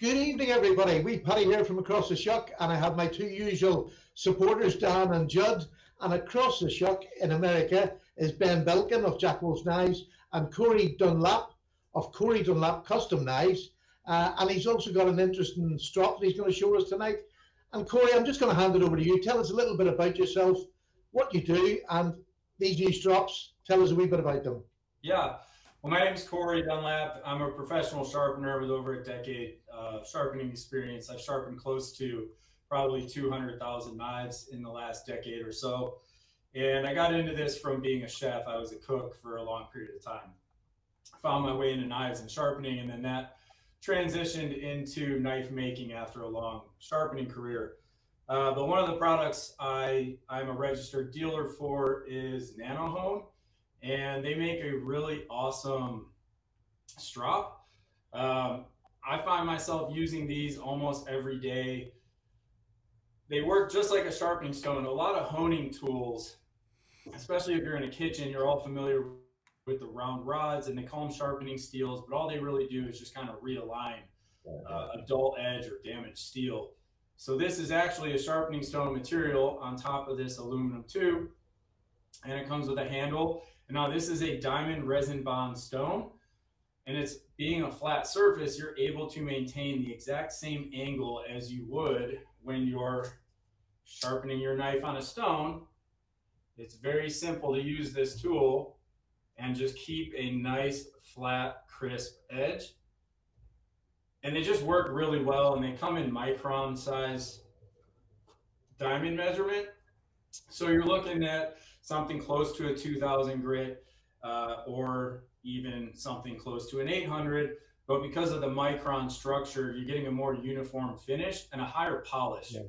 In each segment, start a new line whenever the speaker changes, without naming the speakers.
Good evening, everybody. Wee Paddy here from across the Shuck, and I have my two usual supporters, Dan and Judd. And across the Shuck in America is Ben Belkin of Jack Wolf's Knives and Corey Dunlap of Corey Dunlap Custom Knives. And he's also got an interesting strop that he's going to show us tonight. And Corey, I'm just going to hand it over to you. Tell us a little bit about yourself, what you do, and these new strops. Tell us a wee bit about them.
Yeah. Well, my name is Corey Dunlap. I'm a professional sharpener with over a decade of sharpening experience. I've sharpened close to probably 200,000 knives in the last decade or so. And I got into this from being a chef. I was a cook for a long period of time. Found my way into knives and sharpening, and then that transitioned into knife making after a long sharpening career. But one of the products I'm a registered dealer for is NanoHone. And they make a really awesome strop. I find myself using these almost every day. They work just like a sharpening stone. A lot of honing tools, especially if you're in a kitchen, you're all familiar with the round rods, and they call them sharpening steels, but all they really do is just kind of realign a dull edge or damaged steel. So this is actually a sharpening stone material on top of this aluminum tube, and it comes with a handle. And now this is a diamond resin bond stone, and it's being a flat surface, you're able to maintain the exact same angle as you would when you're sharpening your knife on a stone. It's very simple to use this tool and just keep a nice, flat, crisp edge. And they just work really well, and they come in micron size diamond measurement. So you're looking at something close to a 2000 grit or even something close to an 800, but because of the micron structure, you're getting a more uniform finish and a higher polish. Yeah.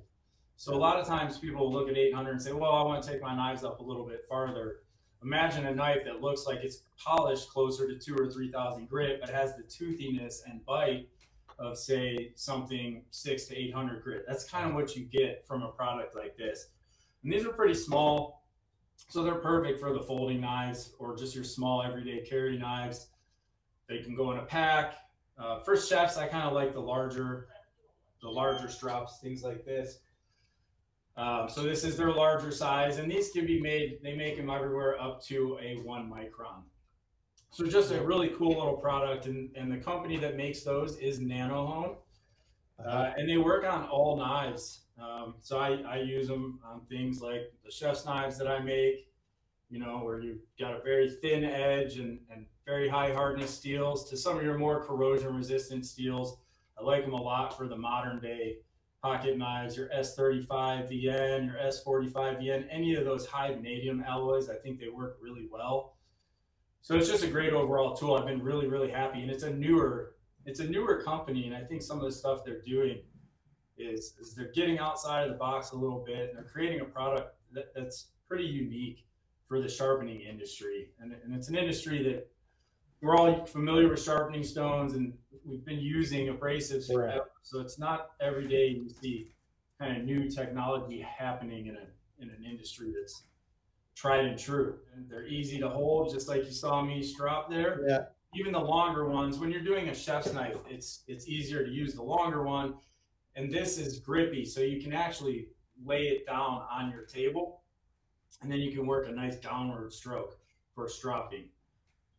So a lot of times people look at 800 and say, well, I want to take my knives up a little bit farther. Imagine a knife that looks like it's polished closer to 2,000 or 3,000 grit, but has the toothiness and bite of, say, something 600 to 800 grit. That's kind of what you get from a product like this. And these are pretty small, so they're perfect for the folding knives or just your small everyday carry knives. They can go in a pack. For chefs, I kind of like the larger strops, things like this. So this is their larger size, and these can be made, they make them everywhere up to a 1 micron. So just a really cool little product, and the company that makes those is NanoHone. And they work on all knives. So I use them on things like the chef's knives that I make, you know, where you've got a very thin edge and very high hardness steels, to some of your more corrosion resistant steels. I like them a lot for the modern day pocket knives, your S35 VN, your S45 VN, any of those high vanadium alloys. I think they work really well. So it's just a great overall tool. I've been really, really happy, and it's a newer company, and I think some of the stuff they're doing is they're getting outside of the box a little bit, and they're creating a product that's pretty unique for the sharpening industry. And it's an industry that we're all familiar with, sharpening stones, and we've been using abrasives forever. So it's not every day you see kind of new technology happening in an industry that's tried and true. And they're easy to hold, just like you saw me strop there. Yeah. Even the longer ones, when you're doing a chef's knife, it's easier to use the longer one. And this is grippy, so you can actually lay it down on your table, and then you can work a nice downward stroke for stropping.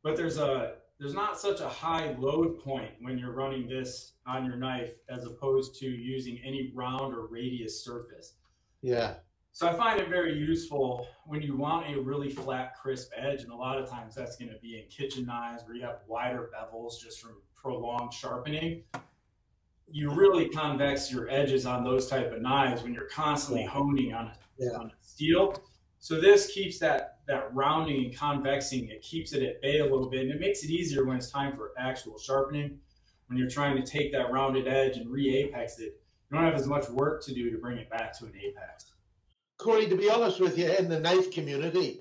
But there's not such a high load point when you're running this on your knife as opposed to using any round or radius surface. Yeah. So I find it very useful when you want a really flat, crisp edge, and a lot of times that's going to be in kitchen knives where you have wider bevels just from prolonged sharpening. You really convex your edges on those type of knives when you're constantly honing on a steel. So this keeps that rounding and convexing. It keeps it at bay a little bit, and it makes it easier when it's time for actual sharpening. When you're trying to take that rounded edge and re-apex it, you don't have as much work to do to bring it back to an apex.
Corey, to be honest with you, in the knife community,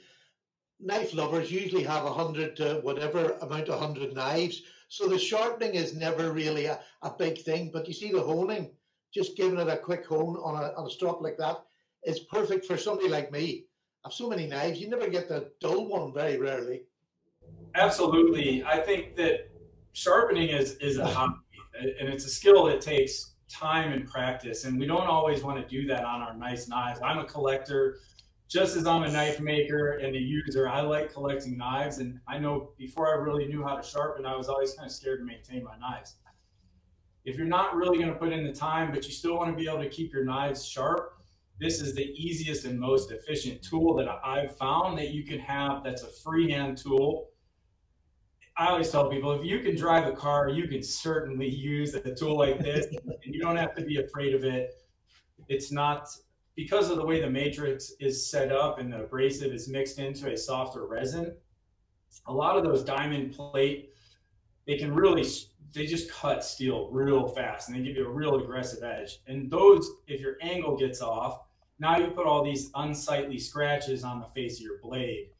knife lovers usually have 100 to whatever amount, 100 knives. So the sharpening is never really a big thing. But you see the honing, just giving it a quick hone on a strop like that is perfect for somebody like me. I have so many knives, you never get the dull one, very rarely.
Absolutely. I think that sharpening is a hobby. and it's a skill that takes time and practice, and we don't always want to do that on our nice knives. I'm a collector, just as I'm a knife maker and a user. I like collecting knives, and I know before I really knew how to sharpen, I was always kind of scared to maintain my knives. If you're not really going to put in the time, but you still want to be able to keep your knives sharp, this is the easiest and most efficient tool that I've found that you can have. That's a freehand tool. I always tell people, if you can drive a car, you can certainly use a tool like this, and you don't have to be afraid of it. It's not, because of the way the matrix is set up and the abrasive is mixed into a softer resin, a lot of those diamond plate, they just cut steel real fast, and they give you a real aggressive edge. And those, if your angle gets off, now you put all these unsightly scratches on the face of your blade.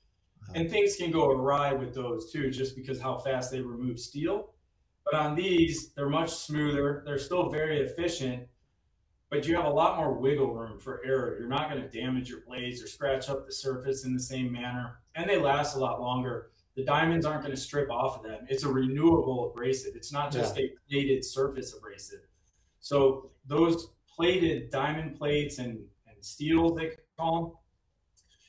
And things can go awry with those too, just because how fast they remove steel. But on these, they're much smoother. They're still very efficient, but you have a lot more wiggle room for error. You're not going to damage your blades or scratch up the surface in the same manner. And they last a lot longer. The diamonds aren't going to strip off of them. It's a renewable abrasive. It's not just a plated surface abrasive. So those plated diamond plates and steels, they call them,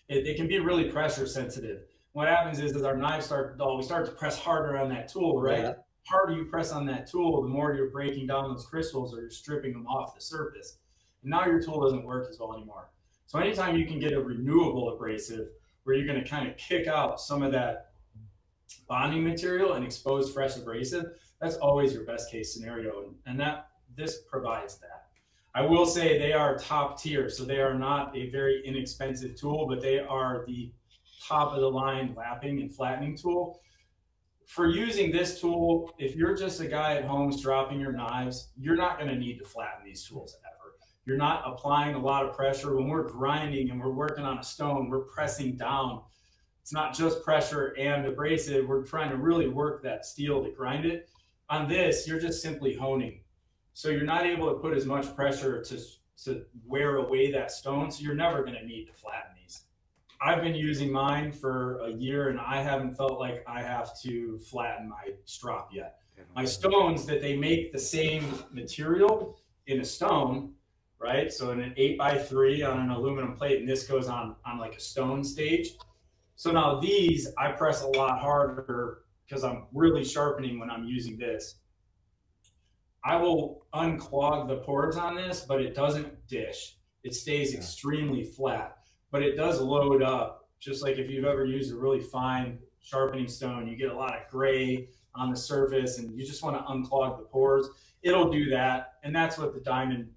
they can be really pressure sensitive. What happens is, as our knives start to dull, we start to press harder on that tool, right? The harder you press on that tool, the more you're breaking down those crystals, or you're stripping them off the surface. And now your tool doesn't work as well anymore. So anytime you can get a renewable abrasive where you're going to kind of kick out some of that bonding material and expose fresh abrasive, that's always your best case scenario. And this provides that. I will say they are top tier, so they are not a very inexpensive tool, but they are the top of the line lapping and flattening tool. For using this tool, if you're just a guy at home dropping your knives, you're not going to need to flatten these tools ever. You're not applying a lot of pressure. When we're grinding and we're working on a stone, we're pressing down. It's not just pressure and abrasive. We're trying to really work that steel to grind it. On this, you're just simply honing. So you're not able to put as much pressure to wear away that stone. So you're never going to need to flatten these. I've been using mine for a year, and I haven't felt like I have to flatten my strop yet. My stones, that they make the same material in a stone, right? So in an 8x3 on an aluminum plate, and this goes on like a stone stage. So now these, I press a lot harder because I'm really sharpening when I'm using this. I will unclog the pores on this, but it doesn't dish. It stays extremely flat, but it does load up. Just like if you've ever used a really fine sharpening stone, you get a lot of gray on the surface and you just want to unclog the pores. It'll do that. And that's what the diamond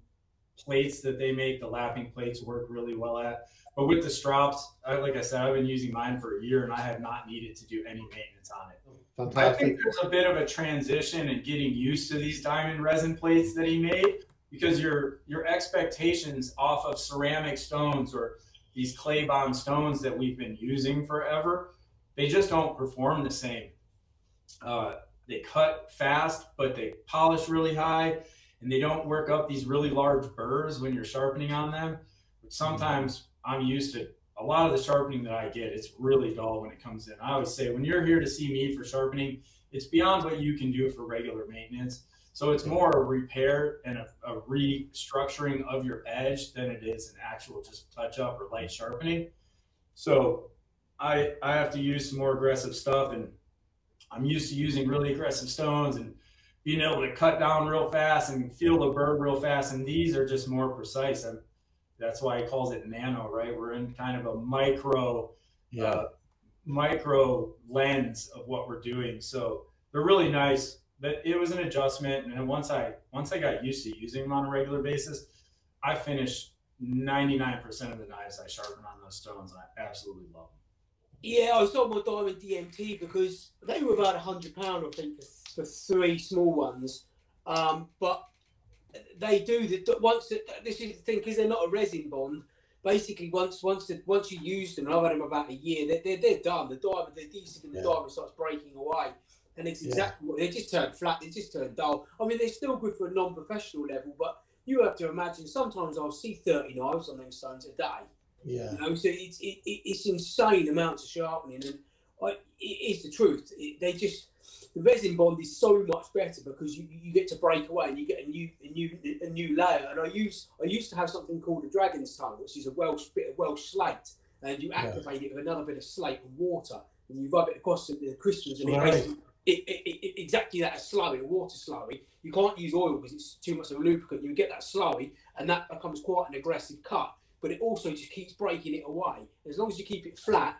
plates that they make, the lapping plates, work really well at. But with the strops, like I said, I've been using mine for a year and I have not needed to do any maintenance on it. Fantastic. I think there's a bit of a transition in getting used to these diamond resin plates that he made, because your expectations off of ceramic stones or these clay bond stones that we've been using forever, they just don't perform the same. They cut fast, but they polish really high, and they don't work up these really large burrs when you're sharpening on them. But sometimes I'm used to a lot of the sharpening that I get, it's really dull when it comes in. I always say, when you're here to see me for sharpening, it's beyond what you can do for regular maintenance. So it's more a repair and a restructuring of your edge than it is an actual just touch up or light sharpening. So I have to use some more aggressive stuff, and I'm used to using really aggressive stones and being able to cut down real fast and feel the burr real fast. And these are just more precise. That's why he calls it nano, right? We're in kind of a micro lens of what we're doing. So they're really nice. But it was an adjustment, and once I got used to using them on a regular basis, I finished 99% of the knives I sharpen on those stones. I absolutely love them.
Yeah, I sold my diamond DMT because they were about £100, I think, for 3 small ones. But they do this is the thing, because they're not a resin bond. Basically, once you use them, and I've had them about a year, they're done. The adhesive in the diamond starts breaking away, and it's exactly what they just turn flat. They just turn dull. I mean, they're still good for a non-professional level, but you have to imagine. Sometimes I'll see 30 knives on them stones a day. Yeah, you know, so it's insane amounts of sharpening, and it is the truth. the resin bond is so much better because you get to break away and you get a new layer. And I used to have something called a dragon's tongue, which is a bit of Welsh slate, and you activate it with another bit of slate and water, and you rub it across the crystals, and it exactly that, a slurry, a water slurry. You can't use oil because it's too much of a lubricant. You get that slurry, and that becomes quite an aggressive cut. But it also just keeps breaking it away. As long as you keep it flat,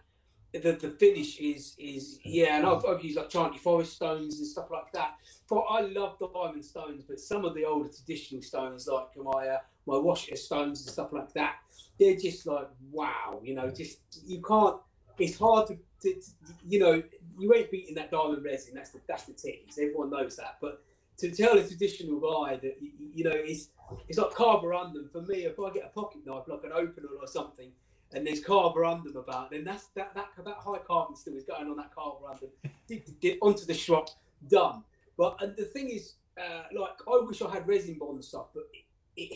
the finish is and I've used like Chanty Forest stones and stuff like that. But I love diamond stones, but some of the older traditional stones, like my Washington stones and stuff like that, they're just like, wow, you know, just you can't. It's hard to you know, you ain't beating that diamond resin. That's the titties. Everyone knows that. But to tell a traditional guy that you know it's like carborundum for me. If I get a pocket knife, like an opener or something, and there's carborundum about, then that high carbon still is going on that carborundum onto the shop, done. But and the thing is, like I wish I had resin bond stuff, but in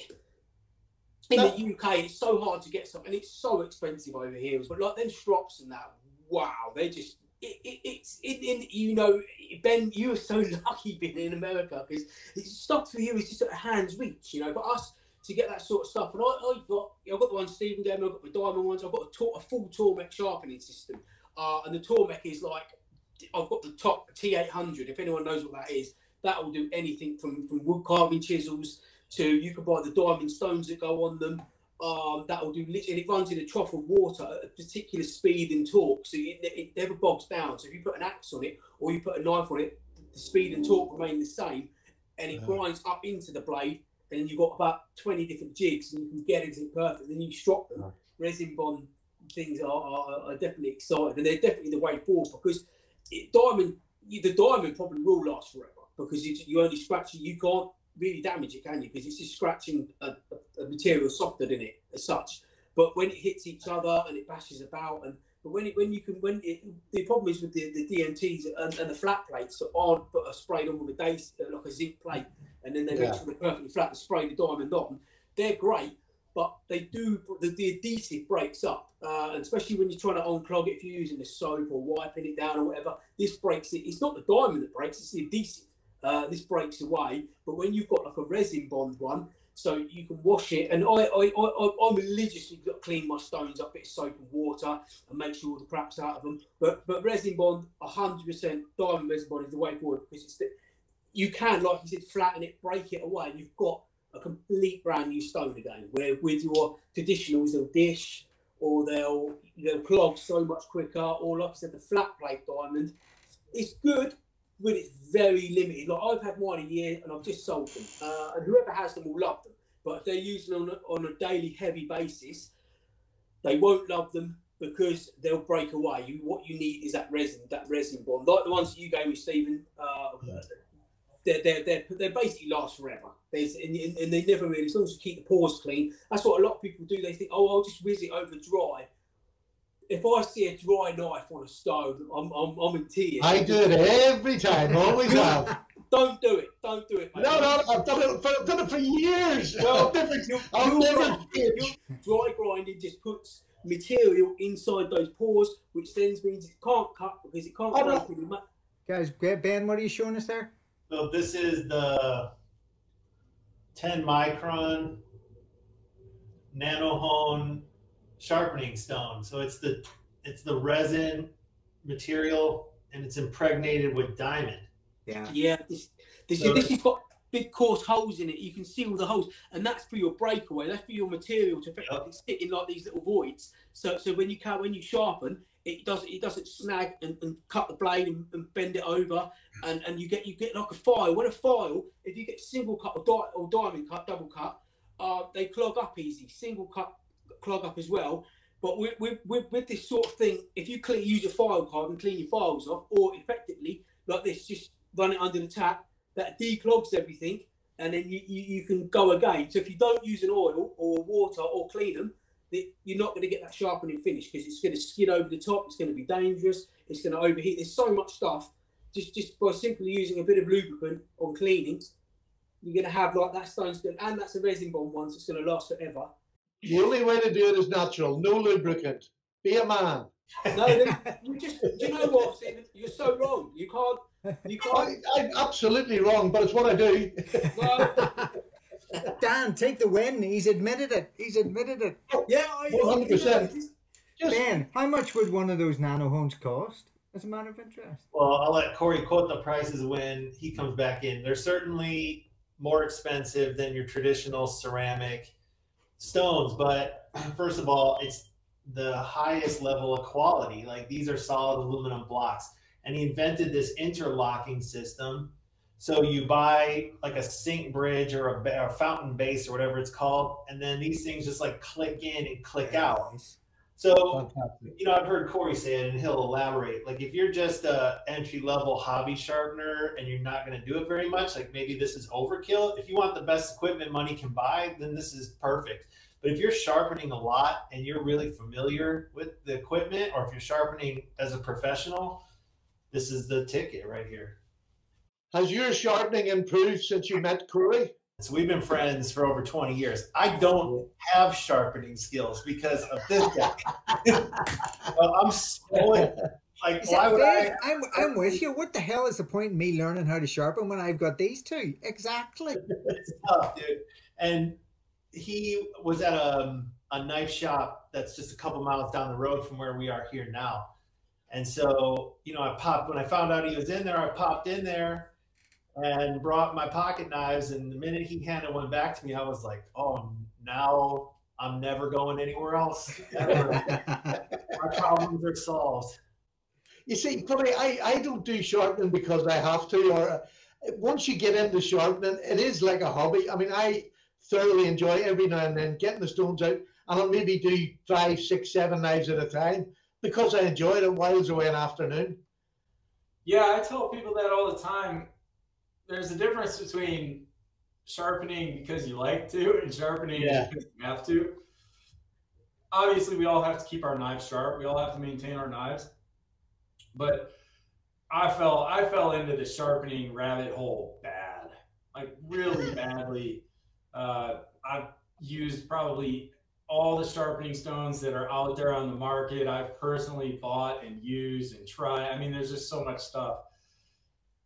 the UK it's so hard to get stuff, and it's so expensive over here. But like them strops and that, wow, they just it's you know, Ben, you are so lucky being in America because stuff for you is just at a hand's reach, you know. But us to get that sort of stuff, and I've got the one Stephen gave me, I've got my diamond ones, I've got a full Tormek sharpening system, and the Tormek is like, I've got the top T800. If anyone knows what that is, that will do anything from wood carving chisels to, you can buy the diamond stones that go on them. That will do, and it runs in a trough of water at a particular speed and torque, so it never bogs down. So if you put an axe on it or you put a knife on it, the speed and torque remain the same, and it grinds up into the blade. And then you've got about 20 different jigs, and you can get everything perfect. Then you strop them. Resin bond things are definitely exciting, and they're definitely the way forward, because the diamond probably will last forever, because you only scratch it. You can't really damage it, can you? Because it's just scratching a material softer than it as such. But when it hits each other and it bashes about, the problem is with the DMTs and the flat plates that aren't sprayed on with like a zinc plate, and then they make sure they're perfectly flat and spray the diamond on. They're great, but the adhesive breaks up, and especially when you're trying to unclog it, if you're using the soap or wiping it down or whatever, this breaks it. It's not the diamond that breaks, it's the adhesive. This breaks away. But when you've got like a resin bond one, so you can wash it, and I religiously got to clean my stones up, bit of soap and water, and make sure all the crap's out of them. But resin bond, 100%, diamond resin bond is the way forward, because you can, like you said, flatten it, break it away, and you've got a complete brand new stone again. Where with your traditionals, they'll dish, or they'll clog so much quicker, or like I said, the flat plate diamond, it's good, but it's very limited. Like I've had mine a year and I've just sold them, and whoever has them will love them. But if they're using them on a daily heavy basis, they won't love them, because they'll break away. What you need is that resin bond, like the ones that you gave me, Stephen. They basically last forever. And they never really, as long as you keep the pores clean. That's what a lot of people do. They think, oh, I'll just whiz it over dry. If I see a dry knife on a stone, I'm in tears.
I do it every time, always have.
Don't do it, mate.
No, I've done it for years.
Well, your dry grinding just puts material inside those pores, which then means it can't cut, because it can't break any much.
Guys, Ben, what are you showing us there?
So this is the 10 micron nanohone sharpening stone. So it's the resin material, and it's impregnated with diamond.
Yeah. This has got big coarse holes in it. You can see all the holes, and that's for your breakaway. That's for your material to effectively sit in like these little voids. So when you sharpen, it doesn't snag and cut the blade and bend it over, and you get like a file. When a file, if you get single cut or diamond cut, double cut, they clog up easy. Single cut clog up as well. But with this sort of thing, if you use your file card and clean your files off, or effectively like this, just run it under the tap, that declogs everything, and then you can go again. So if you don't use an oil or water or clean them, you're not going to get that sharpening finish, because it's going to skid over the top. It's going to be dangerous. It's going to overheat. There's so much stuff. Just by simply using a bit of lubricant on cleaning, you're going to have like that stone's good, and that's a resin bond one, so it's going to last forever.
The only way to do it is natural. No lubricant. Be a man.
No, do you know what, Stephen? You're so wrong. You can't. You can't.
I'm absolutely wrong, but it's what I do.
Well,
Dan, take the win. He's admitted it. He's admitted it.
yeah,
100%. Just
Ben, how much would one of those nano hones cost? As a matter of interest.
Well, I'll let Corey quote the prices when he comes back in. They're certainly more expensive than your traditional ceramic stones, but first of all, it's the highest level of quality. Like, these are solid aluminum blocks, and he invented this interlocking system. So you buy like a sink bridge or a fountain base or whatever it's called, and then these things just like click in and click out.
Nice.
So,
fantastic.
you know, I've heard Corey say it, and he'll elaborate. Like, if you're just a entry-level hobby sharpener and you're not going to do it very much, like maybe this is overkill. If you want the best equipment money can buy, then this is perfect. But if you're sharpening a lot and you're really familiar with the equipment, or if you're sharpening as a professional, this is the ticket right here.
Has your sharpening improved since you met Corey?
So we've been friends for over 20 years. I don't have sharpening skills because of this guy. I'm so like, why would I?
I'm with you. What the hell is the point in me learning how to sharpen when I've got these two? Exactly.
It's tough, dude. And he was at a knife shop that's just a couple miles down the road from where we are here now. And so, you know, when I found out he was in there, I popped in there and brought my pocket knives. And the minute he handed one back to me, I was like, oh, now I'm never going anywhere else. Ever. Our problems are solved.
You see, Corey, I don't do sharpening because I have to. Or once you get into sharpening, it is like a hobby. I mean, I thoroughly enjoy every now and then getting the stones out, and I'll maybe do 5, 6, 7 knives at a time because I enjoy it. It whiles away an afternoon.
Yeah, I tell people that all the time. There's a difference between sharpening because you like to and sharpening because you have to. Obviously, we all have to keep our knives sharp. We all have to maintain our knives. But I fell into the sharpening rabbit hole bad, like really badly. I've used probably all the sharpening stones that are out there on the market. I've personally bought and used and tried. I mean, there's just so much stuff.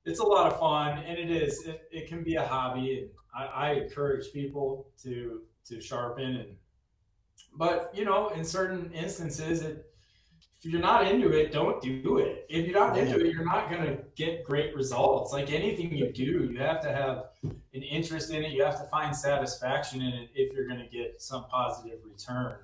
It's a lot of fun, and it can be a hobby. And I encourage people to sharpen, but you know, in certain instances, if you're not into it, don't do it. If you're not into it, you're not going to get great results. Like anything you do, you have to have an interest in it. You have to find satisfaction in it if you're going to get some positive return.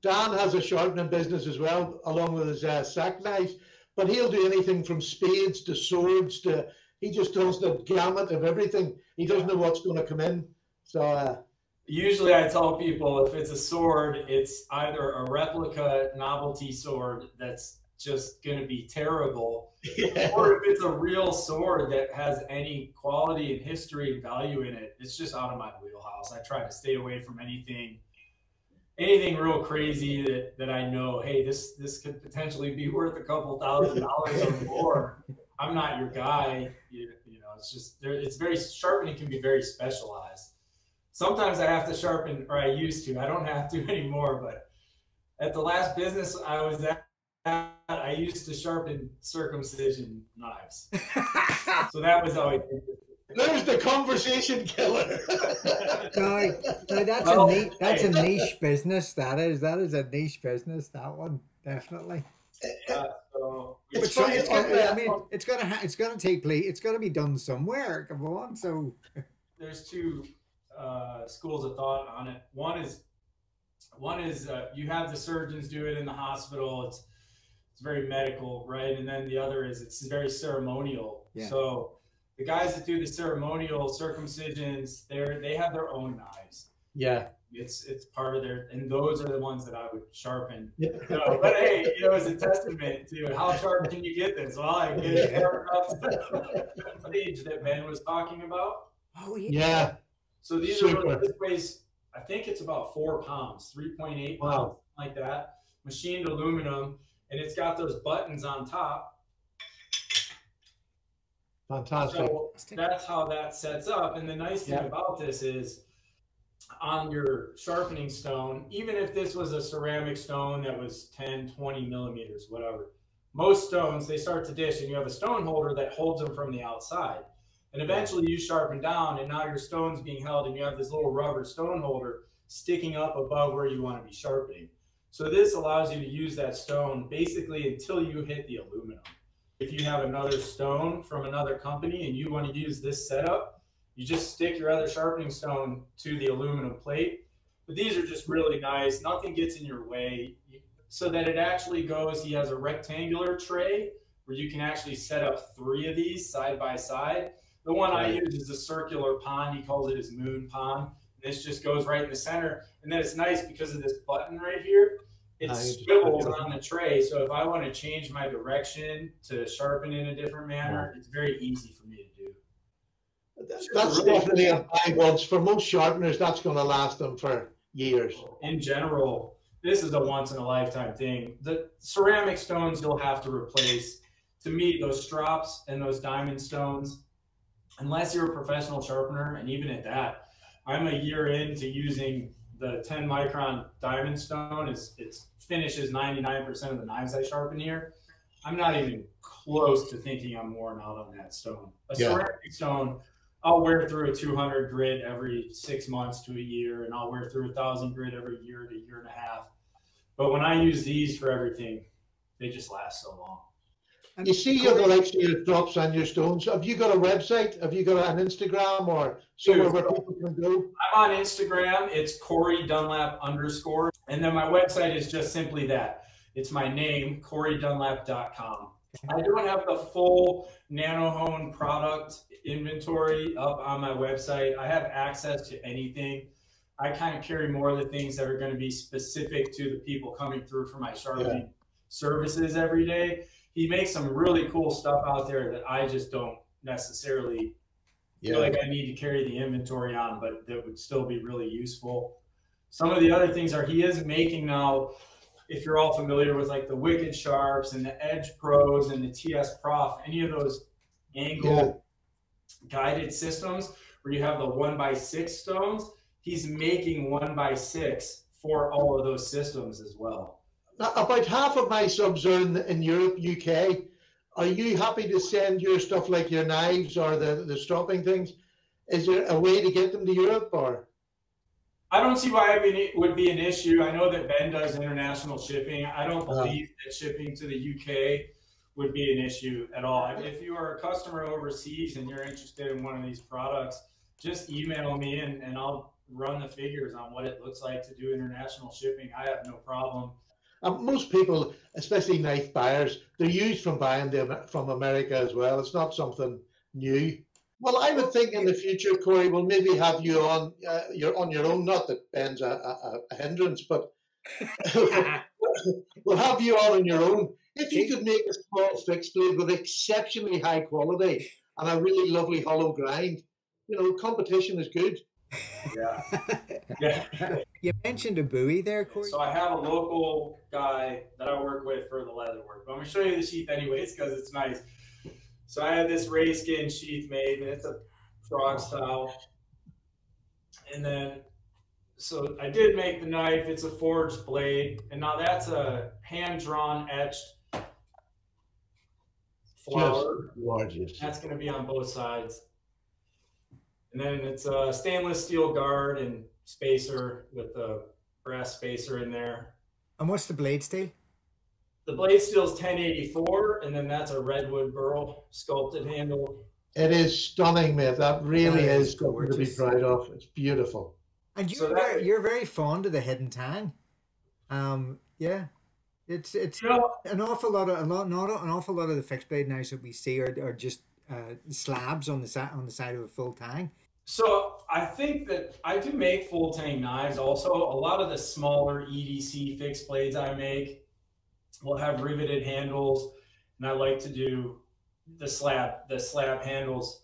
Dan has a sharpening business as well, along with his sack knives. But he'll do anything from spades to swords to, he just does the gamut of everything. He doesn't know what's going to come in. So
usually I tell people if it's a sword, it's either a replica novelty sword that's just going to be terrible, or if it's a real sword that has any quality and history and value in it, it's just out of my wheelhouse. I try to stay away from anything real crazy that I know, hey, this could potentially be worth a couple $1,000 or more. I'm not your guy. You know, it's just it's very sharpening can be very specialized. Sometimes I have to sharpen, or I used to. I don't have to anymore. But at the last business I was at, I used to sharpen circumcision knives. So that was always.
there's the conversation killer.
No, that's a niche business. That is a niche business. That one definitely.
So
It's
But
funny,
it's gonna take place. It's gonna be done somewhere. Come on, so
there's two schools of thought on it. One is you have the surgeons do it in the hospital. It's very medical, right? And then the other is it's very ceremonial.
Yeah.
So the guys that do the ceremonial circumcisions, they have their own knives.
Yeah.
It's part of their, and those are the ones that I would sharpen. So, but hey, you know, it's a testament to how sharp can you get this? Well, I get it sharp enough to the stage that Ben was talking about.
oh
Yeah.
So these are, this weighs, I think it's about 4 pounds, 3.8 pounds,
Wow.
like that. Machined aluminum, and it's got those buttons on top.
Fantastic.
So that's how that sets up. And the nice thing about this is on your sharpening stone, even if this was a ceramic stone that was 10, 20 millimeters, whatever, most stones, they start to dish and you have a stone holder that holds them from the outside. And eventually you sharpen down and now your stone's being held and you have this little rubber stone holder sticking up above where you want to be sharpening. So this allows you to use that stone basically until you hit the aluminum. If you have another stone from another company and you want to use this setup, you just stick your other sharpening stone to the aluminum plate. But these are just really nice. Nothing gets in your way. So that it actually goes, he has a rectangular tray where you can actually set up 3 of these side by side. The one I use is a circular pond. He calls it his moon pond. This just goes right in the center. And then it's nice because of this button right here. It swivels on the tray. So if I want to change my direction to sharpen in a different manner, it's very easy for me to do.
That's definitely a buy once. For most sharpeners, that's going to last them for years.
In general, this is a once in a lifetime thing. The ceramic stones you'll have to replace. To me, those strops and those diamond stones, unless you're a professional sharpener, and even at that, I'm a year into using the 10 micron diamond stone. It finishes 99% of the knives I sharpen here. I'm not even close to thinking I'm worn out on that stone. A ceramic stone, I'll wear through a 200 grit every 6 months to a year, and I'll wear through 1,000 grit every year to a year and a half. But when I use these for everything, they just last so long.
And you see your your drops and your stones. Have you got a website? Have you got an Instagram or somewhere where people can go?
I'm on Instagram. It's Corey Dunlap _. And then my website is just simply that. It's my name, CoreyDunlap.com. I don't have the full NanoHone product inventory up on my website. I have access to anything. I kind of carry more of the things that are going to be specific to the people coming through for my sharpening services every day. He makes some really cool stuff out there that I just don't necessarily feel like I need to carry the inventory on, but that would still be really useful. Some of the other things are he is making now, if you're all familiar with like the Wicked Sharps and the Edge Pros and the TS Prof, any of those angle guided systems where you have the 1x6 stones, he's making 1x6 for all of those systems as well.
About half of my subs are in Europe, UK. Are you happy to send your stuff like your knives or the stropping things? Is there a way to get them to Europe or?
I don't see why it would be an issue. I know that Ben does international shipping. I don't believe that shipping to the UK would be an issue at all. If you are a customer overseas and you're interested in one of these products, just email me and I'll run the figures on what it looks like to do international shipping. I have no problem.
Most people, especially knife buyers, they're used from buying them from America as well. It's not something new. Well, I would think in the future, Corey, we'll maybe have you on your own. Not that Ben's a hindrance, but we'll have you on your own. If you could make a small fixed blade with exceptionally high quality and a really lovely hollow grind, you know, competition is good.
You mentioned a buoy there, Corey.
So I have a local guy that I work with for the leather work, but I'm going to show you the sheath anyways because it's nice. So I had this ray skin sheath made, and it's a frog style. And then, so I did make the knife. It's a forged blade, and now that's a hand-drawn etched flower.
Gorgeous.
That's going to be on both sides. And then it's a stainless steel guard and spacer with a brass spacer in there.
And what's the blade steel?
The blade steel is 1084, and then that's a redwood burl sculpted handle.
It is stunning, mate. That really is something to be
gorgeous.
proud of. It's beautiful.
And you're very fond of the hidden tang. Yeah. It's
You know,
an awful lot of the fixed blade knives that we see are just slabs on the side of a full tang.
so I think that I do make full tang knives also. A lot of the smaller EDC fixed blades I make will have riveted handles, and I like to do the slab handles.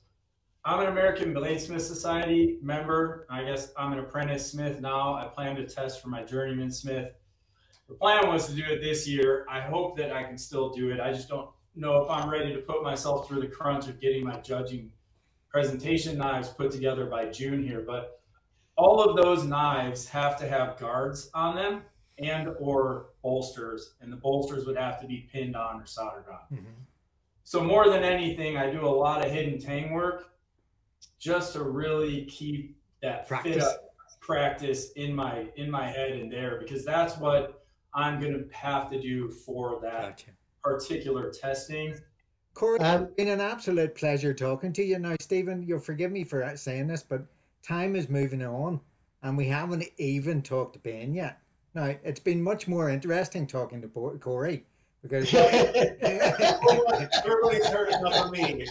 I'm an American Bladesmith Society member. I guess I'm an apprentice smith now. I plan to test for my journeyman smith. The plan was to do it this year. I hope that I can still do it. I just don't know if I'm ready to put myself through the crunch of getting my judging presentation knives put together by June here. But all of those knives have to have guards on them. and or bolsters, and the bolsters would have to be pinned on or soldered on.
Mm-hmm.
So more than anything, I do a lot of hidden tang work just to really keep that fit up practice in my head and there, because that's what I'm going to have to do for that particular testing.
Corey, it's been an absolute pleasure talking to you. Now, Stephen, you'll forgive me for saying this, but time is moving on, and we haven't even talked to Ben yet. Now, it's been much more interesting talking to Corey, because
everybody's heard enough of me.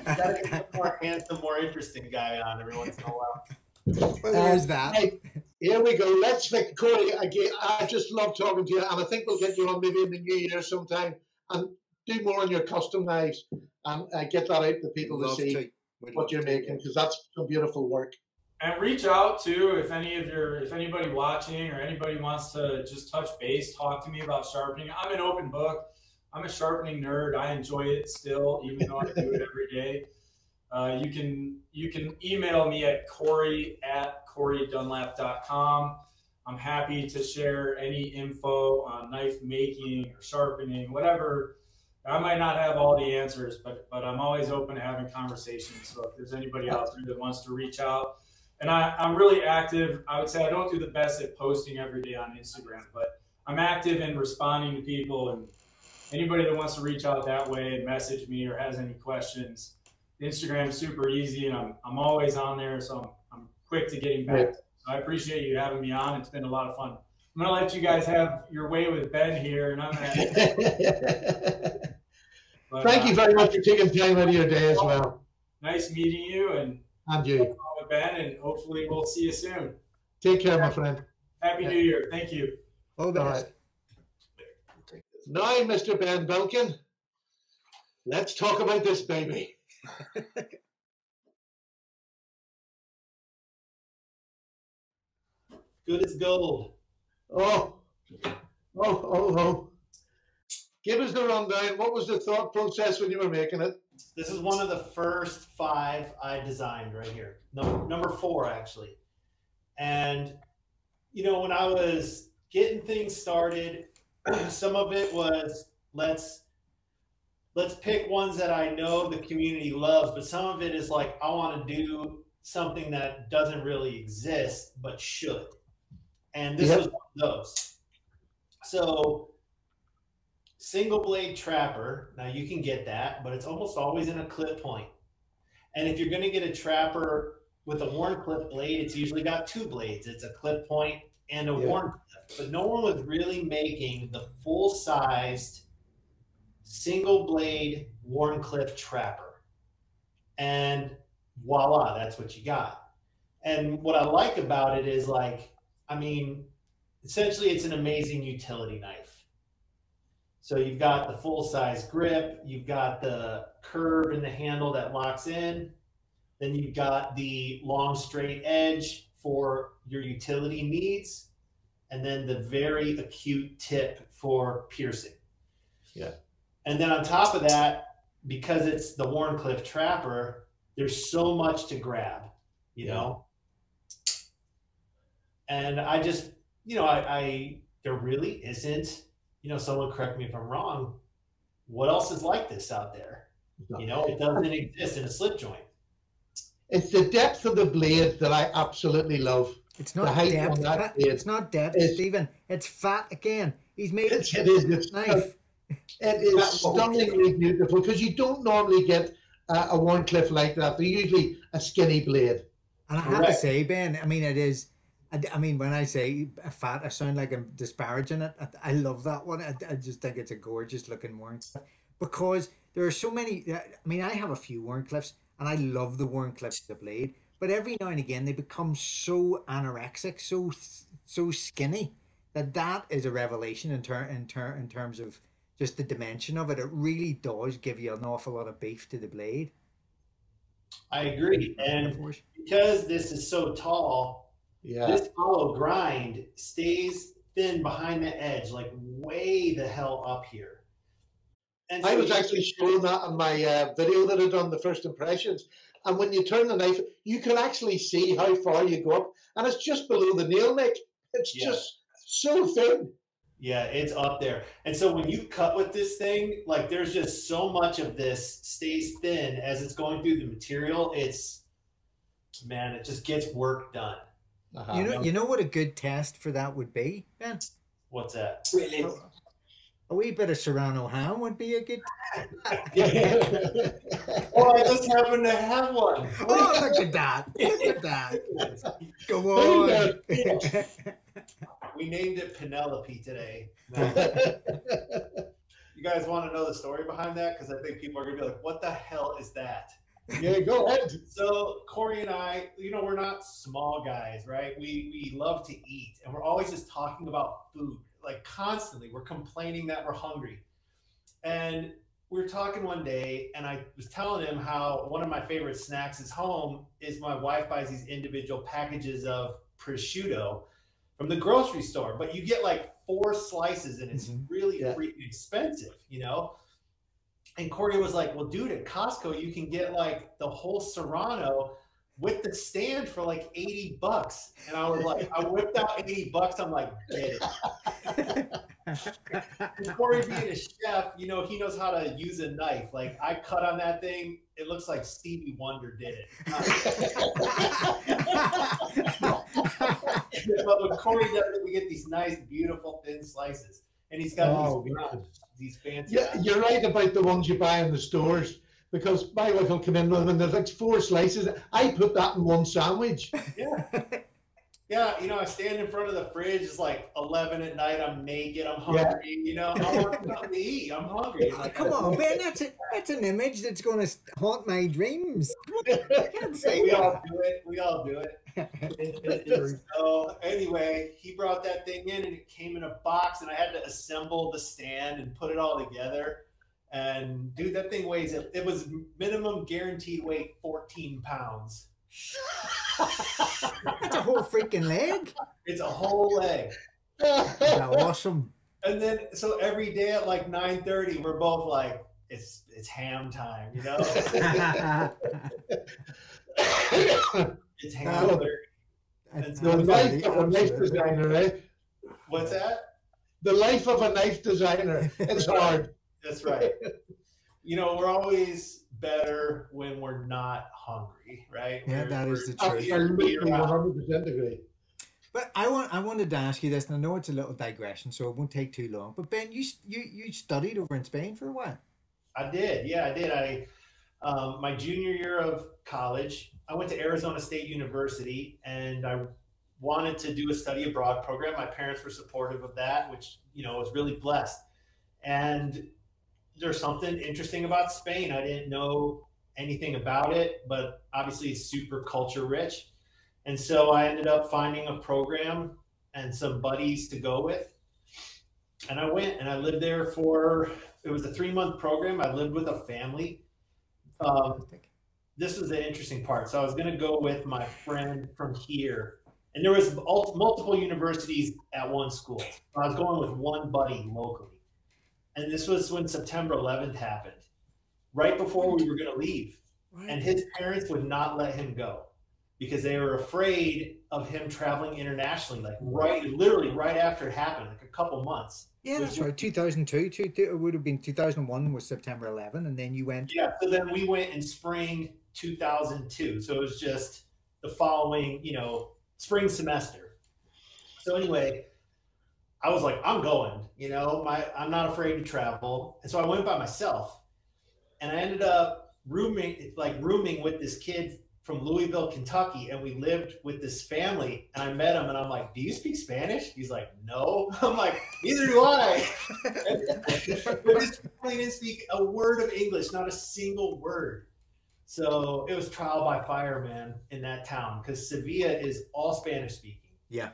Gotta get a more handsome, more interesting guy on every once in a while.
Well, there's that.
Hey, here we go. Let's make Corey again. I just love talking to you, and I think we'll get you on maybe in the new year sometime and do more on your custom knives and get that out to people to see what you're making, because that's some beautiful work.
And reach out too if anybody watching or anybody wants to just touch base, talk to me about sharpening. I'm an open book. I'm a sharpening nerd. I enjoy it still, even though I do it every day. You can email me at corey@corydunlap.com. I'm happy to share any info on knife making or sharpening, whatever. I might not have all the answers, but I'm always open to having conversations. So if there's anybody out there that wants to reach out. And I'm really active. I would say I don't do the best at posting every day on Instagram, but I'm active in responding to people, and anybody that wants to reach out that way and message me or has any questions, Instagram's super easy, and I'm always on there, so I'm quick to getting back. I appreciate you having me on. It's been a lot of fun. I'm gonna let you guys have your way with Ben here, and I'm gonna but,
thank you very much for taking time out of your day as well.
Nice meeting you, and
you,
Ben, and hopefully we'll see you soon.
Take care, my friend.
Happy New Year. Thank you.
All the best.
Now, Mr. Ben Belkin, let's talk about this baby.
Good as gold.
Oh. Give us the rundown. What was the thought process when you were making it?
This is one of the first 5 I designed right here. Number 4, actually. And, you know, when I was getting things started, some of it was let's pick ones that I know the community loves, but some of it is like I want to do something that doesn't really exist but should. And this was one of those. So single blade trapper, now you can get that, but it's almost always in a clip point. And if you're going to get a trapper with a worn clip blade, it's usually got 2 blades. It's a clip point and a worn clip. But no one was really making the full-sized single blade worn clip trapper. And voila, that's what you got. And what I like about it is, like, I mean, essentially it's an amazing utility knife. So you've got the full-size grip, you've got the curve in the handle that locks in, then you've got the long straight edge for your utility needs, and then the very acute tip for piercing.
Yeah.
And then on top of that, because it's the Wharncliffe trapper, there's so much to grab, you know? And I just, you know, there really isn't, you know, someone correct me if I'm wrong, what else is like this out there? You know, it doesn't exist in a slip joint.
It's the depth of the blade that I absolutely love.
It's not depth. It's not depth, Stephen. It's fat again. He's made
it is
knife.
It is stunningly beautiful, because you don't normally get a Wharncliffe like that. They're usually a skinny blade.
And I have to say, Ben, I mean, it is. I mean, when I say fat, I sound like I'm disparaging it. I love that one. I just think it's a gorgeous looking Wharncliffe, because there are so many. I mean, I have a few Wharncliffes, and I love the Wharncliffe, the blade. But every now and again, they become so anorexic, so skinny, that is a revelation in terms of just the dimension of it. It really does give you an awful lot of beef to the blade.
I agree, and because this is so tall, this hollow grind stays thin behind the edge, like way the hell up here. And so
I was actually showing that on my video that I done, the first impressions. And when you turn the knife, you can actually see how far you go up, and it's just below the nail nick. It's just So thin.
Yeah, it's up there. And so when you cut with this thing, like there's just so much of this stays thin as it's going through the material. It's, man, it just gets work done.
You know what a good test for that would be, Ben?
What's that?
Really?
A wee bit of Serrano ham would be a good.
Oh, I just happen to have one.
Oh, look at that! Look at that! Go on.
We named it Penelope today. You guys want to know the story behind that? Because I think people are going to be like, what the hell is that?
Yeah, go ahead.
So Corey and I, we're not small guys, right? We love to eat, and we're always just talking about food, like constantly. We're complaining that we're hungry. And we were talking one day, and I was telling him how one of my favorite snacks is home is my wife buys these individual packages of prosciutto from the grocery store, but you get like 4 slices, and it's really freaking expensive, And Corey was like, well, dude, at Costco, you can get like the whole Serrano with the stand for like $80. And I was like, I whipped out $80. I'm like, get it. And Corey being a chef, he knows how to use a knife. Like I cut on that thing. It looks like Stevie Wonder did it. But when Corey does it, we get these nice, beautiful, thin slices. And he's got these fancy.
Yeah, you're right about the ones you buy in the stores, because my wife will come in with them and there's like 4 slices. I put that in one sandwich.
Yeah. Yeah, I stand in front of the fridge. It's like 11 at night. I'm naked. I'm hungry. I want something to eat. I'm hungry. Like,
come on, Ben. That's an image that's going to haunt my dreams.
Can't say we all do it. We all do it. So anyway, he brought that thing in, and it came in a box, and I had to assemble the stand and put it all together. And dude, that thing weighs. It was minimum guaranteed weight 14 pounds.
That's a whole freaking leg.
It's a whole leg.
That's awesome.
And then, so every day at like 9:30, we're both like, it's ham time, It's ham 30. And so
The life of a knife designer, eh?
What's that?
The life of a knife designer. It's hard.
That's right. We're always better when we're not hungry, right?
Yeah, that is the truth.
Absolutely, 100% agree.
But I wanted to ask you this, and I know it's a little digression, so it won't take too long. But Ben, you studied over in Spain for a while.
I did. Yeah, I did. My junior year of college, I went to Arizona State University, and I wanted to do a study abroad program. My parents were supportive of that, which was really blessed. And there's something interesting about Spain. I didn't know anything about it, but obviously it's super culture rich. And so I ended up finding a program and some buddies to go with. And I went and I lived there it was a 3-month program. I lived with a family. This was the interesting part. So I was going to go with my friend from here. And there was multiple universities at one school. So I was going with one buddy locally. And this was when September 11th happened, right before we were going to leave. Right. And his parents would not let him go because they were afraid of him traveling internationally, literally right after it happened, like a couple months.
Yeah, that's right. 2002, it would have been 2001 was September 11, and then you went.
Yeah, so then we went in spring 2002. So it was just the following, spring semester. So anyway, I was like, I'm going, I'm not afraid to travel. And so I went by myself, and I ended up rooming with this kid from Louisville, Kentucky. And we lived with this family, and I met him, and I'm like, do you speak Spanish? He's like, no. I'm like, neither do I. But this family didn't speak a word of English, not a single word. So it was trial by fire, man, in that town, because Sevilla is all Spanish speaking.
Yeah.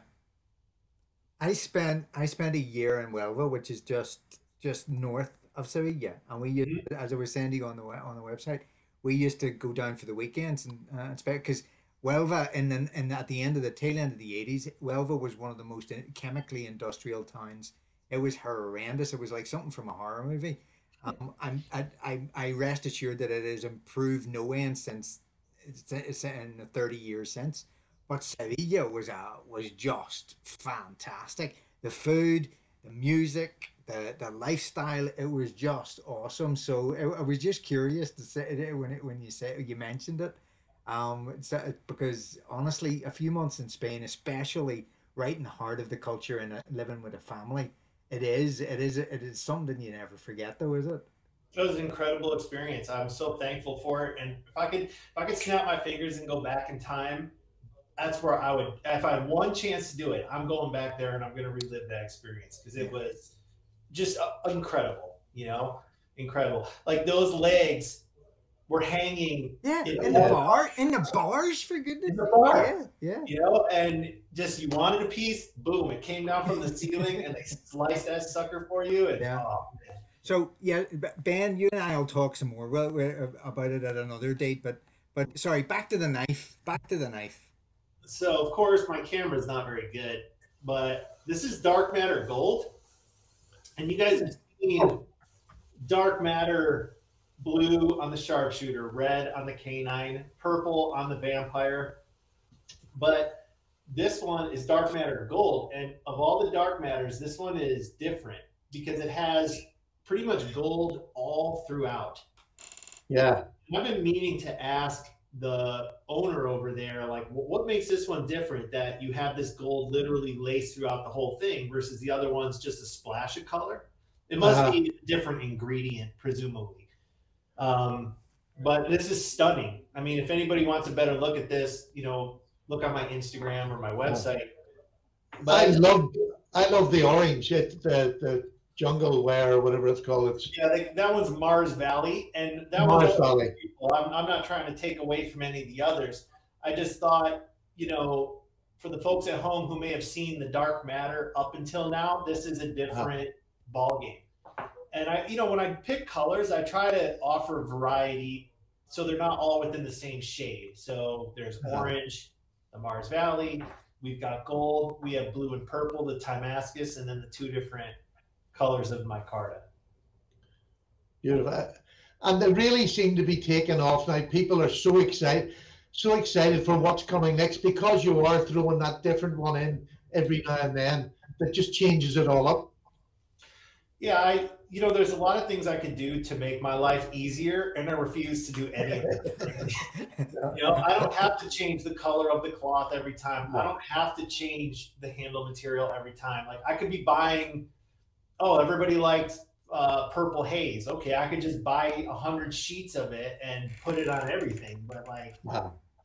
I spent a year in Huelva, which is just north of Sevilla, and we used, as I was saying to you on the website, we used to go down for the weekends and spend, because Huelva at the end of the tail end of the 80s, Huelva was one of the most chemically industrial towns. It was horrendous. It was like something from a horror movie. I rest assured that it has improved no end since it's in the 30 years since. But Sevilla was just fantastic. the food, the music, the lifestyle. It was just awesome. So I was just curious to say it when you mentioned it. Because honestly, a few months in Spain, especially right in the heart of the culture and living with a family, it is something you never forget, though, is it?
It was an incredible experience. I'm so thankful for it. And if I could snap my fingers and go back in time, that's where I would. If I had one chance to do it, I'm going back there and I'm going to relive that experience because it was just incredible. Incredible. Like those legs were hanging
Yeah,
in
in
the
the
water.
bar, in the bars, for goodness.
In the bar.
Yeah,
And just you wanted a piece, boom, it came down from the ceiling and they sliced that sucker for you. And
yeah.
oh man.
So yeah, Ben, you and I will talk some more about it at another date. But sorry, back to the knife. Back to the knife.
So of course my camera is not very good, but this is dark matter gold, and you guys have seen dark matter blue on the sharpshooter, red on the canine, purple on the vampire. But this one is dark matter gold, and of all the dark matters, this one is different because it has pretty much gold all throughout.
Yeah.
I've been meaning to ask the owner over there, like, what makes this one different that you have this gold literally laced throughout the whole thing versus the other one's just a splash of color? It must be a different ingredient, presumably. But this is stunning. I mean, if anybody wants a better look at this, look on my Instagram or my website.
But I love the orange, the jungle wear or whatever it's called.
Yeah, that one's Mars Valley, and that
Mars
was
Valley.
I'm not trying to take away from any of the others. I just thought, for the folks at home who may have seen the dark matter up until now, this is a different ball game. And when I pick colors, I try to offer variety so they're not all within the same shade. So there's orange, the Mars Valley, we've got gold, we have blue and purple, the Timascus, and then the two different colors of micarta.
Beautiful. And they really seem to be taking off now. People are so excited for what's coming next because you are throwing that different one in every now and then that just changes it all up.
Yeah, there's a lot of things I could do to make my life easier, and I refuse to do any of them. I don't have to change the color of the cloth every time. I don't have to change the handle material every time. Like I could be buying, everybody likes purple haze. Okay, I could just buy 100 sheets of it and put it on everything. But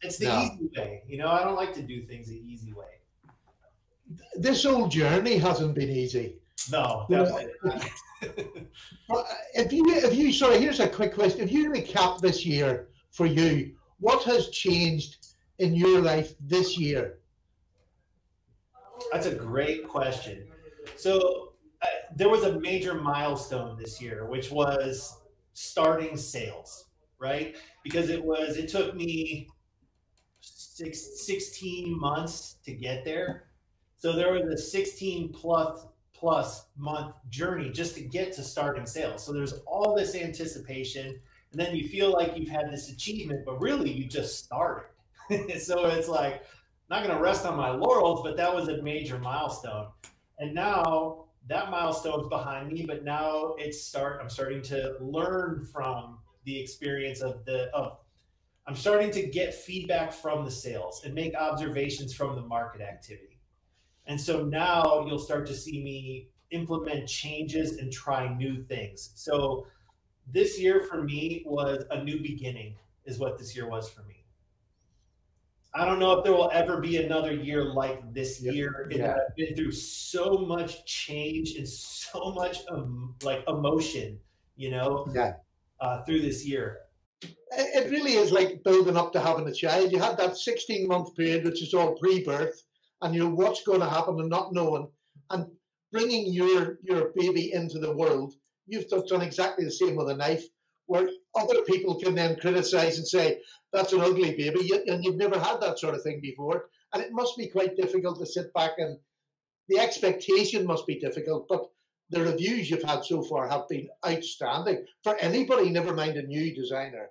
it's the easy way. I don't like to do things the easy way.
This whole journey hasn't been easy.
No, definitely not.
Here's a quick question. If you recap this year for you, what has changed in your life this year?
That's a great question. So there was a major milestone this year, which was starting sales, right? Because it took me 16 months to get there. So there was a 16 plus month journey just to get to starting sales. So there's all this anticipation, and then you feel like you've had this achievement, but really you just started. So it's like, not going to rest on my laurels, but that was a major milestone. And now that milestone's behind me, but now I'm starting to learn from the experience I'm starting to get feedback from the sales and make observations from the market activity. And so now you'll start to see me implement changes and try new things. So this year for me was a new beginning, is what this year was for me. I don't know if there will ever be another year like this year. I've been through so much change and so much emotion, through this year.
It really is like building up to having a child. You had that 16-month period, which is all pre-birth, and what's going to happen and not knowing, and bringing your baby into the world. You've done exactly the same with a knife, where other people can then criticize and say, that's an ugly baby, and you've never had that sort of thing before. And it must be quite difficult to sit back, and the expectation must be difficult, but the reviews you've had so far have been outstanding for anybody, never mind a new designer.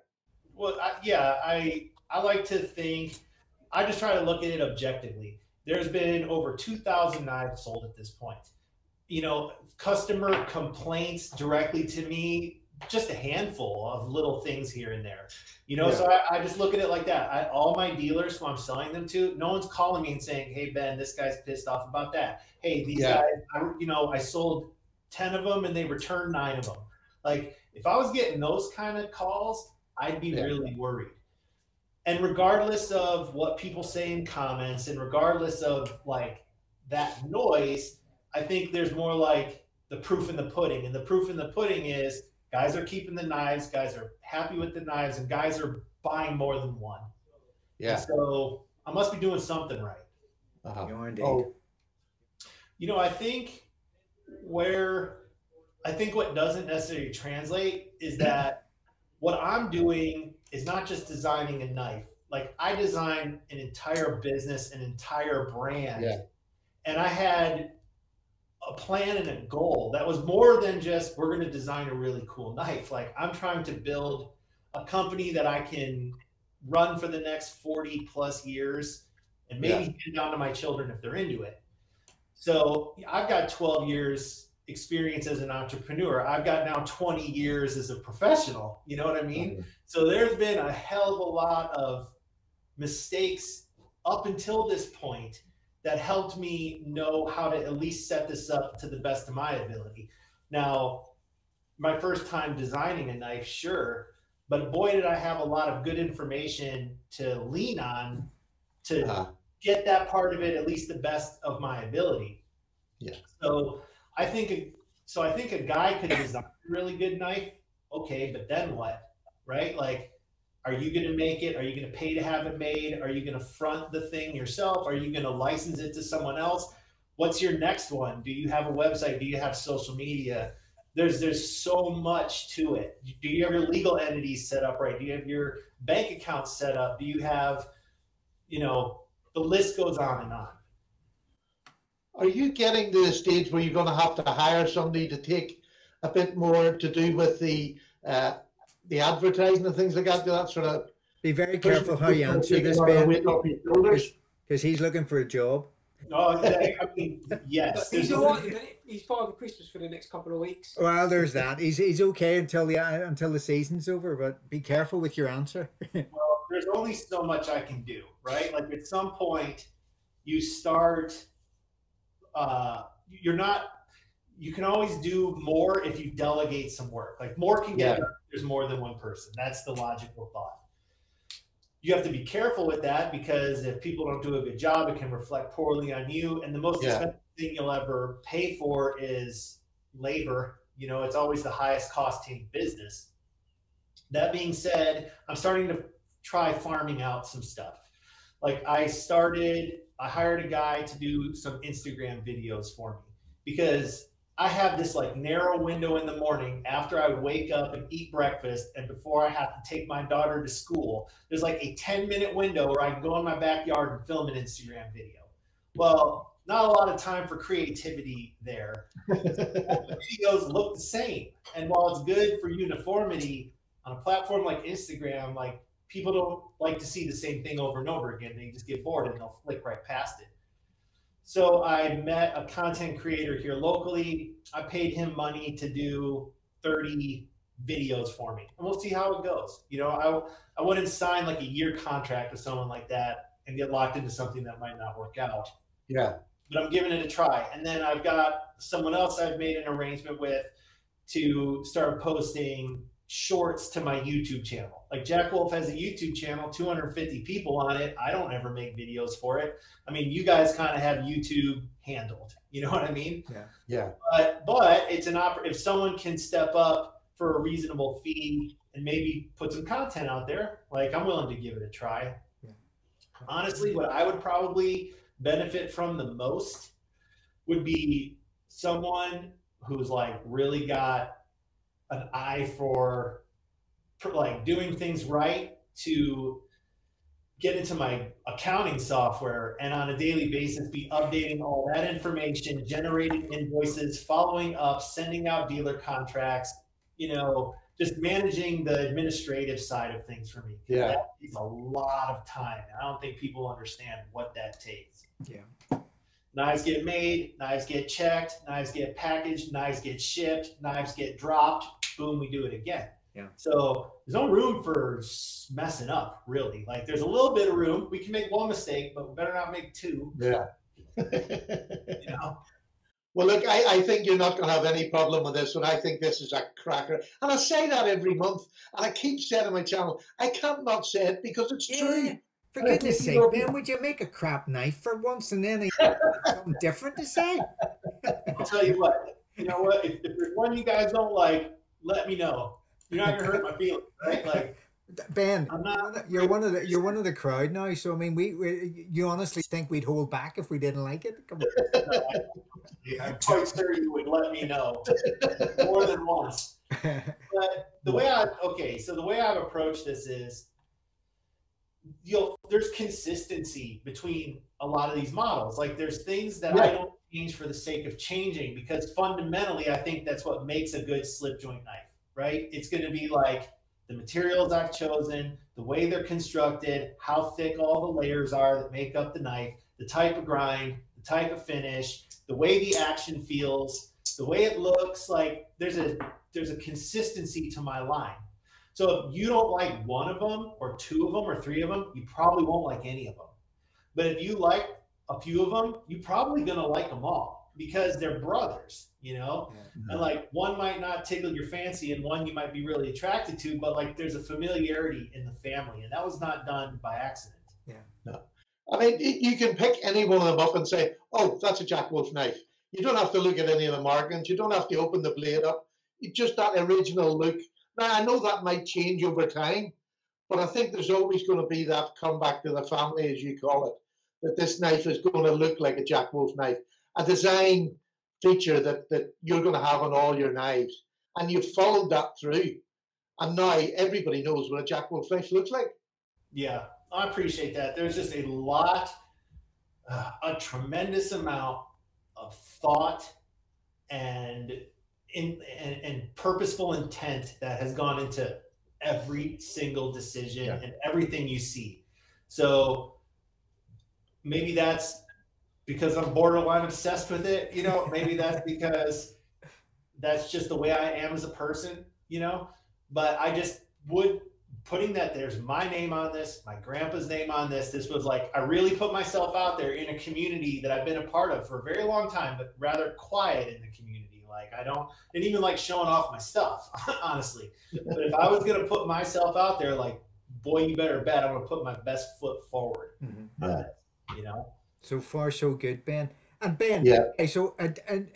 Well, I like to think, I just try to look at it objectively. there's been over 2,000 knives sold at this point. You know, customer complaints directly to me, just a handful of little things here and there. You know, so I just look at it like that. All my dealers who I'm selling them to, no one's calling me and saying, hey, Ben, this guy's pissed off about that. Hey, these guys, I sold 10 of them and they returned 9 of them. Like, if I was getting those kind of calls, I'd be really worried. And regardless of what people say in comments and regardless of like that noise, I think there's more like the proof in the pudding. And the proof in the pudding is guys are keeping the knives, guys are happy with the knives, and guys are buying more than one. Yeah. And so I must be doing something right.
You're indeed.
You know, I think what doesn't necessarily translate is that what I'm doing is not just designing a knife. Like, I designed an entire business, an entire brand. Yeah. And I had a plan and a goal that was more than just, we're going to design a really cool knife. Like, I'm trying to build a company that I can run for the next 40 plus years and maybe hand down to my children if they're into it. So I've got 12 years experience as an entrepreneur. I've got now 20 years as a professional. You know what I mean? Mm-hmm. So there's been a hell of a lot of mistakes up until this point that helped me know how to at least set this up to the best of my ability. Now, my first time designing a knife, sure, but boy, did I have a lot of good information to lean on to get that part of it at least the best of my ability. Yeah. So I think a guy could design a really good knife. Okay, but then what? Right? Like, are you going to make it? Are you going to pay to have it made? Are you going to front the thing yourself? Are you going to license it to someone else? What's your next one? Do you have a website? Do you have social media? There's so much to it. Do you have your legal entities set up right? Do you have your bank account set up? Do you have, the list goes on and on.
Are you getting to the stage where you're going to have to hire somebody to take a bit more to do with the advertising and things like that? That sort of
be very careful how you answer this, Ben, because he's looking for a job.
Oh, I mean, yes.
He's all right. He's Father Christmas for the next couple of weeks.
Well, there's that. He's okay until the season's over, but be careful with your answer.
Well, there's only so much I can do, right? Like, at some point, you start. You can always do more if you delegate some work. Like, more can get done if there's more than one person. That's the logical thought. You have to be careful with that, because if people don't do a good job, it can reflect poorly on you. And the most expensive thing you'll ever pay for is labor. It's always the highest costing business. That being said, I'm starting to try farming out some stuff. Like, I hired a guy to do some Instagram videos for me, because I have this like narrow window in the morning after I wake up and eat breakfast and before I have to take my daughter to school. There's like a 10-minute window where I can go in my backyard and film an Instagram video. Well, not a lot of time for creativity there. The videos look the same. And while it's good for uniformity on a platform like Instagram, like, people don't like to see the same thing over and over again. They just get bored and they'll flick right past it. So I met a content creator here locally. I paid him money to do 30 videos for me, and we'll see how it goes. I wouldn't sign like a year contract with someone like that and get locked into something that might not work out.
Yeah.
But I'm giving it a try. And then I've got someone else I've made an arrangement with to start posting shorts to my YouTube channel. Like, Jack Wolf has a YouTube channel, 250 people on it. I don't ever make videos for it. I mean, you guys kind of have YouTube handled. You know what I mean?
Yeah. Yeah.
But it's if someone can step up for a reasonable fee and maybe put some content out there, like, I'm willing to give it a try. Yeah. Honestly, what I would probably benefit from the most would be someone who's like really got an eye for like doing things right, to get into my accounting software and on a daily basis be updating all that information, generating invoices, following up, sending out dealer contracts, just managing the administrative side of things for me.
Yeah.
That takes a lot of time. I don't think people understand what that takes.
Yeah.
Knives get made, knives get checked, knives get packaged, knives get shipped, knives get dropped, boom, we do it again.
Yeah.
So there's no room for messing up, really. Like there's a little bit of room. We can make one mistake, but we better not make two.
Yeah.
You know?
Well, look, I think you're not going to have any problem with this one. I think this is a cracker. And I say that every month. And I keep saying on my channel, I can't not say it because it's true.
For goodness sake, Ben, would you make a crap knife for once and then something different to say?
I'll tell you what. You know what? If there's one you guys don't like, let me know. You're not going to hurt my feelings, right? Like,
Ben,
I'm not,
you're one of the crowd now. So I mean, you honestly think we'd hold back if we didn't like it? Come on.
I'm quite sure you would let me know more than once. But the way I've approached this is, there's consistency between a lot of these models. Like there's things that I don't change for the sake of changing, because fundamentally I think that's what makes a good slip joint knife, right? It's going to be like the materials I've chosen, the way they're constructed, how thick all the layers are that make up the knife, the type of grind, the type of finish, the way the action feels, the way it looks. Like there's a consistency to my line. So if you don't like one of them or two of them or three of them, you probably won't like any of them. But if you like a few of them, you're probably going to like them all because they're brothers, you know? And like one might not tickle your fancy and one you might be really attracted to, but like there's a familiarity in the family, and that was not done by accident.
Yeah.
No. I mean, you can pick any one of them up and say, oh, that's a Jack Wolf knife. You don't have to look at any of the markings. You don't have to open the blade up. It's just that original look. Now, I know that might change over time, but I think there's always going to be that comeback to the family, as you call it, that this knife is going to look like a Jack Wolf knife, a design feature that you're going to have on all your knives. And you've followed that through. And now everybody knows what a Jack Wolf knife looks like.
Yeah, I appreciate that. There's just a tremendous amount of thought and purposeful intent that has gone into every single decision and everything you see. So maybe that's because I'm borderline obsessed with it, you know, maybe that's because that's just the way I am as a person, you know, but I just putting that there's my name on this, my grandpa's name on this. This was like, I really put myself out there in a community that I've been a part of for a very long time, but rather quiet in the community. Like didn't even like showing off my stuff, honestly. But if I was going to put myself out there, like, boy, you better bet I'm going to put my best foot forward. You know?
So far, so good, Ben. And Ben, okay, so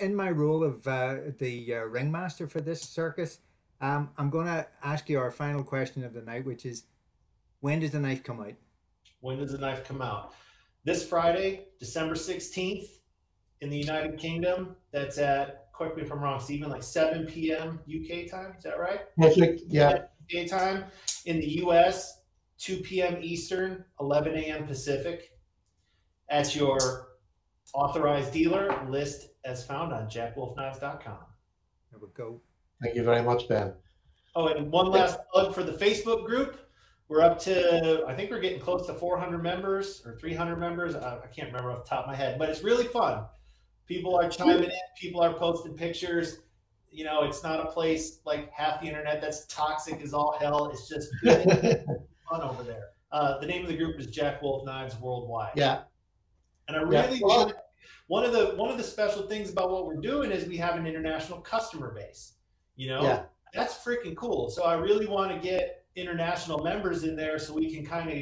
in my role of the ringmaster for this circus, I'm going to ask you our final question of the night, which is, when does the knife come out?
When does the knife come out? This Friday, December 16th, in the United Kingdom. That's at, correct me if I'm wrong, Stephen, like 7 p.m. UK time. Is that right?
Perfect. Yeah.
UK time. In the US, 2 p.m. Eastern, 11 a.m. Pacific. At your authorized dealer, list as found on jackwolfknives.com.
There we go.
Thank you very much, Ben.
Oh, and one last plug for the Facebook group. We're up to, I think we're getting close to 400 members or 300 members. I can't remember off the top of my head, but it's really fun. People are chiming in. People are posting pictures. You know, it's not a place like half the internet that's toxic as all hell. It's just fun over there. The name of the group is Jack Wolf Knives Worldwide.
Yeah.
And I really want one of the special things about what we're doing is we have an international customer base. You know, that's freaking cool. So I really want to get international members in there so we can kind of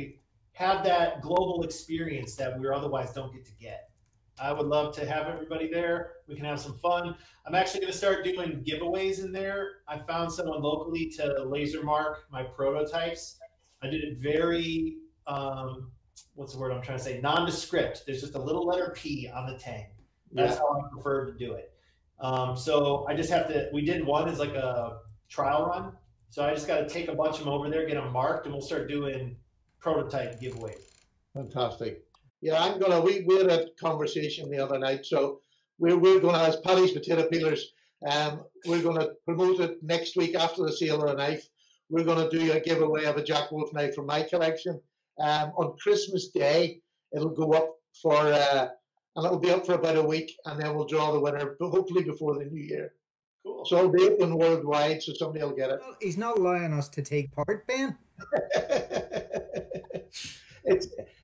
have that global experience that we otherwise don't get to get. I would love to have everybody there. We can have some fun. I'm actually going to start doing giveaways in there. I found someone locally to laser mark my prototypes. I did it very, what's the word I'm trying to say? Nondescript. There's just a little letter P on the tang. That's how I prefer to do it. So I just have to, we did one as like a trial run. So I just got to take a bunch of them over there, get them marked, and we'll start doing prototype giveaway.
Fantastic. Yeah, we had a conversation the other night. So we're going to, as Paddy's Potato Peelers, We're going to promote it next week after the sale of the knife. We're going to do a giveaway of a Jack Wolf knife from my collection. On Christmas Day, it'll go up for, and it'll be up for about a week, and then we'll draw the winner, but hopefully before the new year. Cool. So it'll be open worldwide, so somebody will get it.
Well, he's not allowing us to take part, Ben.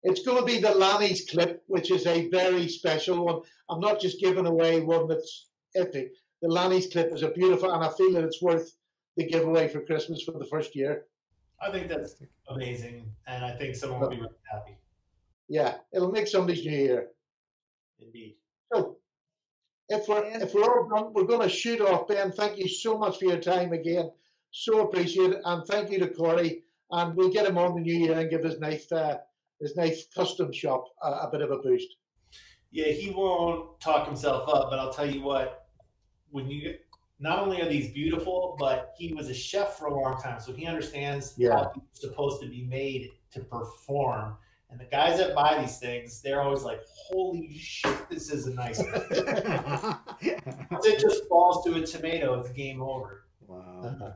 It's going to be the Lanny's clip, which is a very special one. I'm not just giving away one that's epic. The Lanny's clip is a beautiful, and I feel that it's worth the giveaway for Christmas for the first year.
I think that's amazing, and I think someone will be really happy.
Yeah, it'll make somebody's new year.
Indeed.
So, if we're all done, we're going to shoot off. Ben, thank you so much for your time again. So appreciate it, and thank you to Corey. And we'll get him on the new year and give his knife custom shop a bit of a boost.
Yeah, he won't talk himself up, but I'll tell you what. When you not only are these beautiful, but he was a chef for a long time, so he understands how it's supposed to be made to perform. And the guys that buy these things, they're always like, "Holy shit, this is a nice knife." Once it just falls to a tomato, it's game over.
Wow.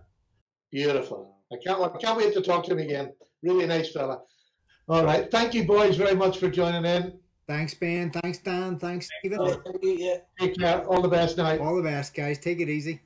Beautiful. I can't wait to talk to him again. Really nice fella. All right. Thank you, boys, very much for joining in.
Thanks, Ben. Thanks, Dan. Thanks, Stephen.
Take care. All the best now.
All the best, guys. Take it easy.